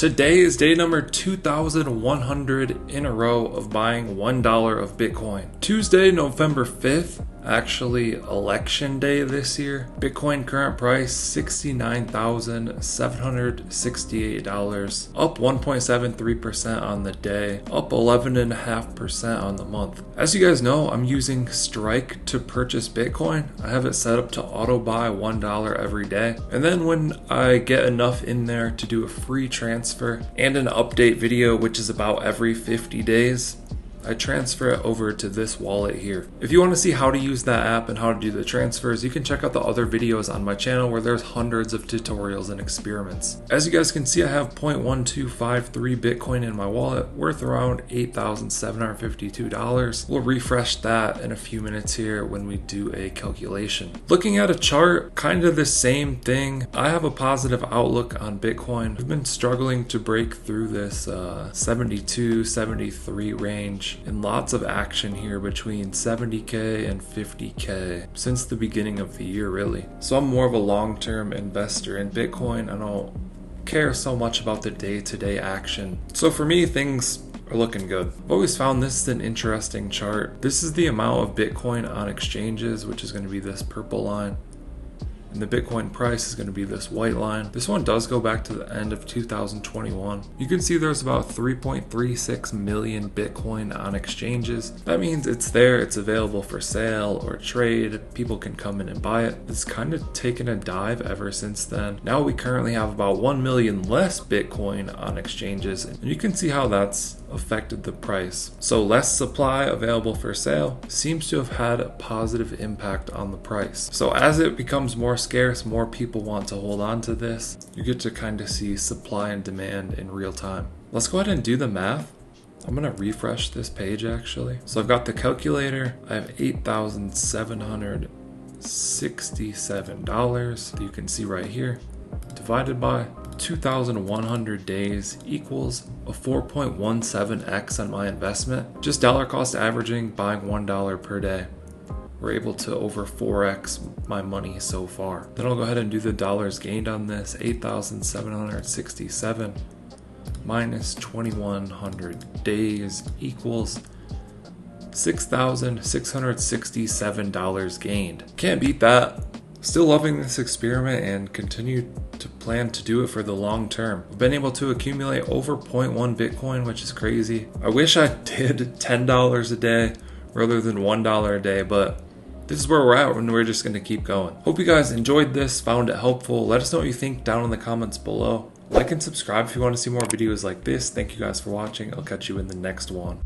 Today is day number 2,100 in a row of buying $1 of Bitcoin. Tuesday, November 5th, actually election day this year. Bitcoin current price $69,768, up 1.73% on the day, up 11.5% on the month. As you guys know, I'm using Strike to purchase Bitcoin. I have it set up to auto buy $1 every day. And then when I get enough in there to do a free transfer and an update video, which is about every 50 days, I transfer it over to this wallet here. If you want to see how to use that app and how to do the transfers, you can check out the other videos on my channel where there's hundreds of tutorials and experiments. As you guys can see, I have 0.1253 Bitcoin in my wallet, worth around $8,752. We'll refresh that in a few minutes here when we do a calculation. Looking at a chart, kind of the same thing. I have a positive outlook on Bitcoin. We've been struggling to break through this 72, 73 range. And lots of action here between 70K and 50K since the beginning of the year, really. So I'm more of a long-term investor in Bitcoin. I don't care so much about the day-to-day action. So for me, things are looking good. I've always found this is an interesting chart. This is the amount of Bitcoin on exchanges, which is going to be this purple line. And the Bitcoin price is going to be this white line. This one does go back to the end of 2021. You can see there's about 3.36 million Bitcoin on exchanges. That means it's there, it's available for sale or trade. People can come in and buy it. It's kind of taken a dive ever since then. Now we currently have about 1 million less Bitcoin on exchanges. And you can see how that's affected the price. So less supply available for sale seems to have had a positive impact on the price. So as it becomes more scarce, more people want to hold on to this. You get to kind of see supply and demand in real time. Let's go ahead and do the math. I'm gonna refresh this page actually. So I've got the calculator. I have $8,767 you can see right here, divided by 2,100 days equals a 4.17x on my investment. Just dollar cost averaging, buying $1 per day. We're able to over 4x my money so far. Then I'll go ahead and do the dollars gained on this. 8,767 minus 2,100 days equals $6,667 gained. Can't beat that. Still loving this experiment and continue to plan to do it for the long term. I've been able to accumulate over 0.1 Bitcoin, which is crazy. I wish I did $10 a day rather than $1 a day, but this is where we're at and we're just going to keep going. Hope you guys enjoyed this, found it helpful. Let us know what you think down in the comments below. Like and subscribe if you want to see more videos like this. Thank you guys for watching. I'll catch you in the next one.